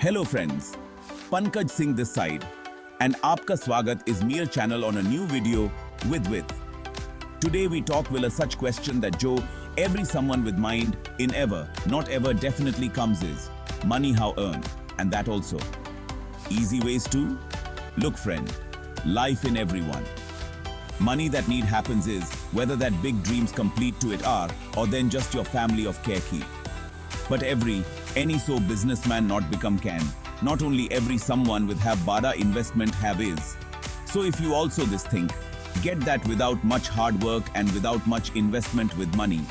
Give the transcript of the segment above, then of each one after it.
Hello friends, Pankaj Singh this side and आपका स्वागत is mere channel on a new video with. Today we talk will a such question that Joe, every someone with mind in ever, not ever definitely comes is money how earn and that also. Easy ways to? Look friend, life in everyone. Money that need happens is whether that big dreams complete to it are or then just your family of care keep. But any so businessman not become can. Not only every someone with have bada investment have is. So if you also this think, get that without much hard work and without much investment with money.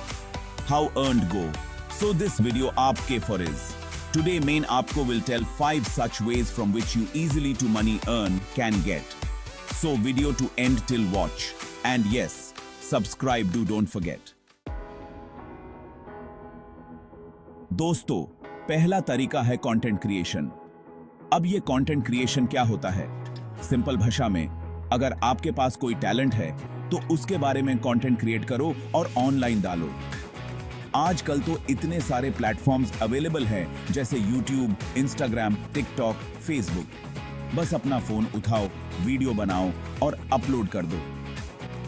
How earned go? So this video aapke for is. Today main aapko will tell 5 such ways from which you easily to money earn can get. So video to end till watch. And yes, subscribe do don't forget. दोस्तों, पहला तरीका है content creation. अब ये content creation क्या होता है? Simple भाषा में, अगर आपके पास कोई टैलेंट है तो उसके बारे में कंटेंट क्रिएट करो और ऑनलाइन डालो। आजकल तो इतने सारे प्लेटफॉर्म्स अवेलेबल हैं जैसे यूट्यूब, इंस्टाग्राम, टिकटॉक, फेसबुक। बस अपना फोन उठाओ, वीडियो बनाओ और अपलोड कर दो।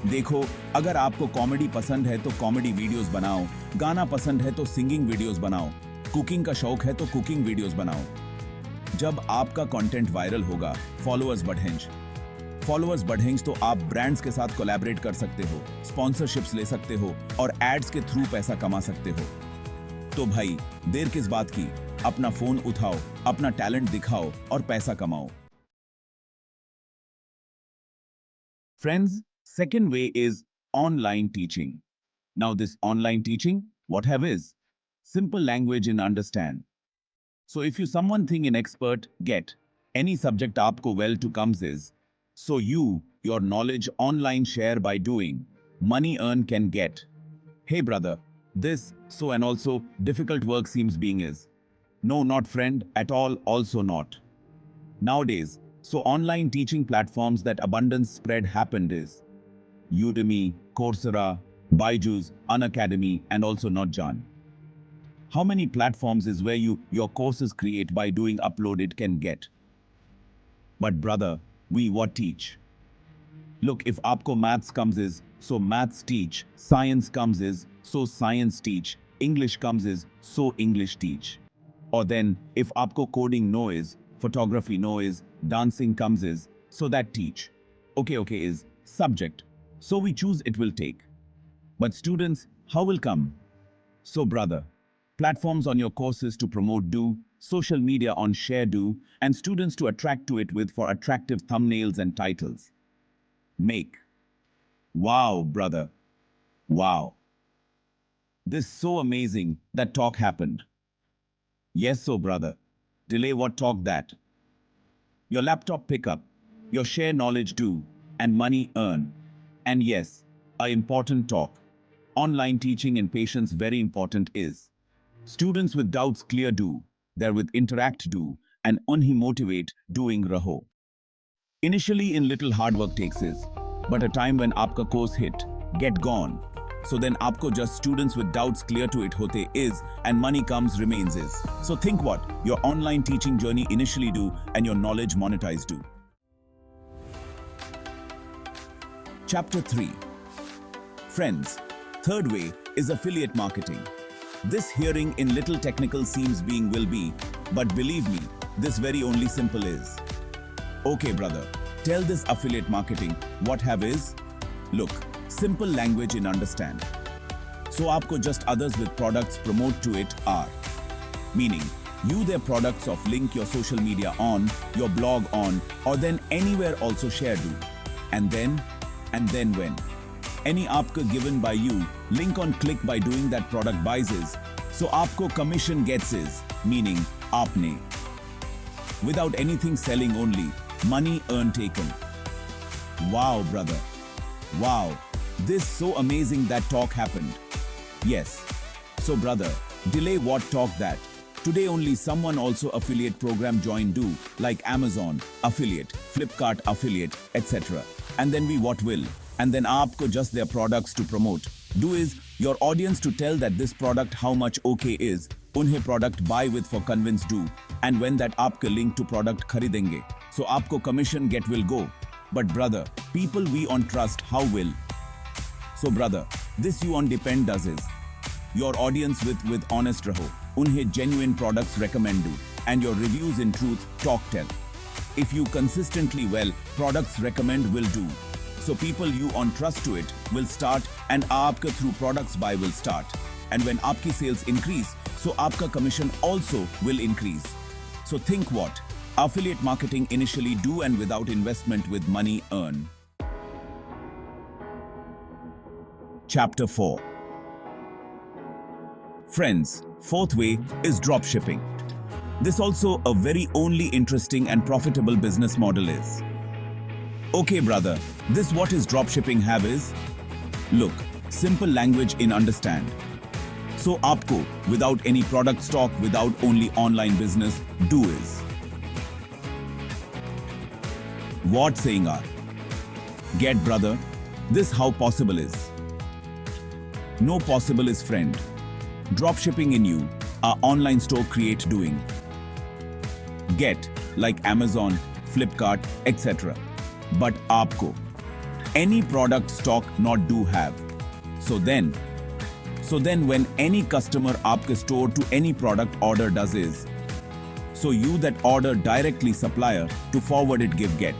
देखो, अगर आपको कॉमेडी पसंद है तो कॉमेडी वीडियोस बनाओ, गाना पसंद है तो सिंगिंग वीडियोस बनाओ, कुकिंग का शौक है तो कुकिंग वीडियोस बनाओ। जब आपका कंटेंट वायरल होगा, फॉलोअर्स बढ़ेंगे तो आप ब्रांड्स के साथ कोलैबोरेट कर सकते हो, स्पॉन्सरशिप्स ले सकते हो और एड्स के थ्रू पैसा कमा सकते हो। तो भाई, देर किस बात की? अपना फोन उठाओ, अपना टैलेंट दिखाओ और पैसा कमाओ। Friends, second way is online teaching. Now this online teaching, what have is? Simple language in understand. So if you someone think in expert, get any subject aapko well to comes is. So your knowledge online share by doing. Money earn can get. Hey brother, this, so and also difficult work seems being is. No, not friend, at all, also not. Nowadays, so online teaching platforms that abundance spread happened is Udemy, Coursera, Byju's, Unacademy, and also NotJan. How many platforms is where your courses create by doing upload it can get? But brother, we what teach? Look, if aapko maths comes is, so maths teach, science comes is, so science teach, English comes is, so English teach. Or then, if aapko coding no is, photography no is, dancing comes is, so that teach. Okay is subject. So we choose it will take. But students, how will come? So brother, platforms on your courses to promote do, social media on share do, and students to attract to it with for attractive thumbnails and titles. Make. Wow, brother. Wow. This so amazing that talk happened. Yes, so brother. Delay what talk that. Your laptop pick up, your share knowledge do, and money earn. And yes, a important talk. Online teaching and patience very important is. Students with doubts clear do, there with interact do, and unhi motivate doing raho. Initially in little hard work takes is, but a time when aapka course hit, get gone. So then aapko just students with doubts clear to it hote is, and money comes remains is. So think what your online teaching journey initially do and your knowledge monetize do. Chapter 3. Friends, third way is affiliate marketing. This hearing in little technical seems being will be, but believe me, this very only simple is. Okay brother, tell this affiliate marketing what have is? Look, simple language in understand. So aapko just others with products promote to it are. Meaning, you their products of link your social media on, your blog on, or then anywhere also share do. And then when any aapko given by you, link on click by doing that product buys is, so aapko commission gets is, meaning aapne. Without anything selling only, money earn taken. Wow brother, wow, this so amazing that talk happened. Yes, so brother, delay what talk that. Today only someone also affiliate program join do, like Amazon, affiliate, Flipkart affiliate, etc. And then we what will, and then aapko just their products to promote. Do is your audience to tell that this product how much okay is, उन्हें product buy with for convince do, and when that आपके link to product खरीदेंगे, so आपको commission get will go. But brother, people we on trust how will? So brother, this you on depend does is your audience with honest raho, उन्हें genuine products recommend do, and your reviews in truth talk tell. If you consistently well, products recommend will do. So people you on trust to it will start, and aapka through products buy will start. And when aapki sales increase, so aapka commission also will increase. So think what? Affiliate marketing initially do, and without investment with money earn. Chapter 4. Friends, fourth way is dropshipping. This also a very only interesting and profitable business model is. Okay brother, this what is dropshipping have is? Look, simple language in understand. So aapko, without any product stock, without only online business, do is. What saying are? Get brother, this how possible is. No possible is friend. Dropshipping in you, our online store create doing. Get, like Amazon, Flipkart, etc. But aapko, any product stock not do have. So then when any customer aapke store to any product order does is, so you that order directly supplier to forward it give get,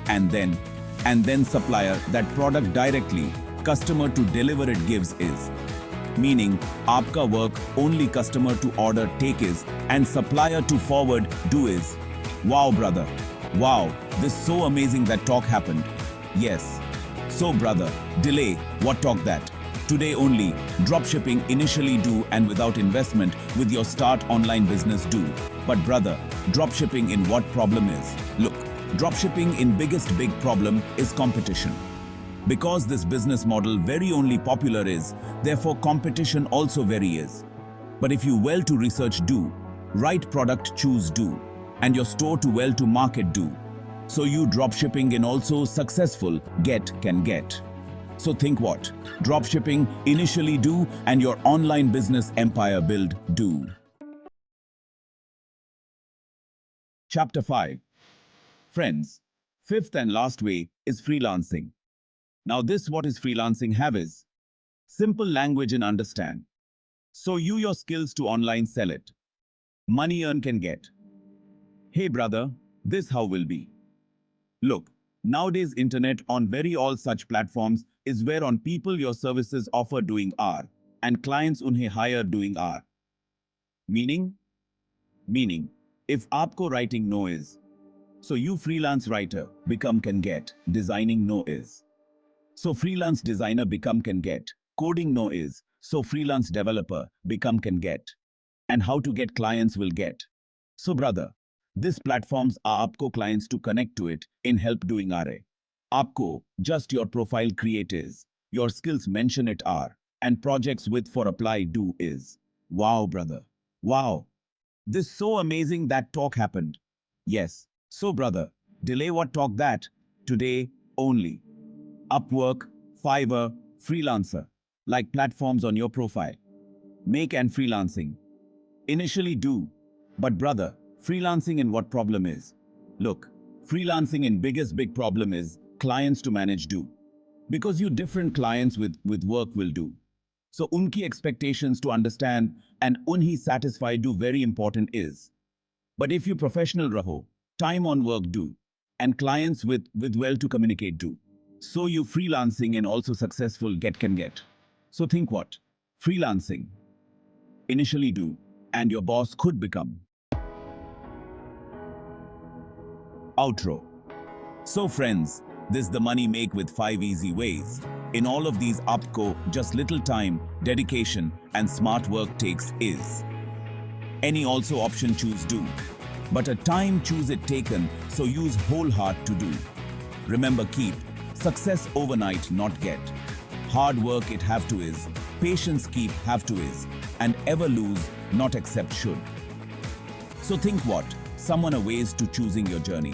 and then supplier that product directly customer to deliver it gives is. Meaning aapka work only customer to order take is, and supplier to forward do is. Wow brother, wow, this so amazing that talk happened. Yes. So brother, delay, what talk that? Today only, dropshipping initially do, and without investment with your start online business do. But brother, dropshipping in what problem is? Look, dropshipping in biggest big problem is competition. Because this business model very only popular is, therefore competition also very is. But if you well to research do, right product choose do, and your store to well to market do. So you dropshipping in also successful can get. So think what? Dropshipping initially do, and your online business empire build do. Chapter 5. Friends, fifth and last way is freelancing. Now this what is freelancing have is? Simple language and understand. So you your skills to online sell it. Money earn can get. Hey brother, this how will be. Look, nowadays internet on very all such platforms is where on people your services offer doing are, and clients unhe hire doing are. Meaning, if aapko writing no is, so you freelance writer become can get, designing no is. So freelance designer become can get, coding no is, so freelance developer become can get. And how to get clients will get. So brother, these platforms are aapko clients to connect to it in help doing are. Aapko just your profile create is, your skills mention it are, and projects with for apply do is. Wow brother, wow. This so amazing that talk happened. Yes, so brother, delay what talk that, today only. Upwork, Fiverr, Freelancer, like platforms on your profile. Make and freelancing. Initially do, but brother, freelancing in what problem is? Look, freelancing in biggest big problem is clients to manage do. Because you different clients with work will do. So unki expectations to understand and unhi satisfy do very important is. But if you professional raho, time on work do, and clients with well to communicate do. So you freelancing and also successful can get. So think what? Freelancing. Initially do, and your boss could become. Outro. So friends, this the money make with 5 easy ways. In all of these aapko just little time, dedication and smart work takes is. Any also option choose do. But a time choose it taken, so use whole heart to do. Remember keep, success overnight not get. Hard work it have to is, patience keep have to is, and ever lose not accept should. So think what? Someone a ways to choosing your journey.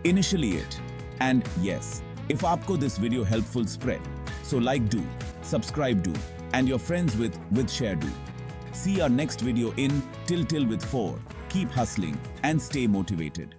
Initially it. And yes, if aapko this video helpful spread, so like do, subscribe do, and your friends with share do. See our next video in Till with 4. Keep hustling and stay motivated.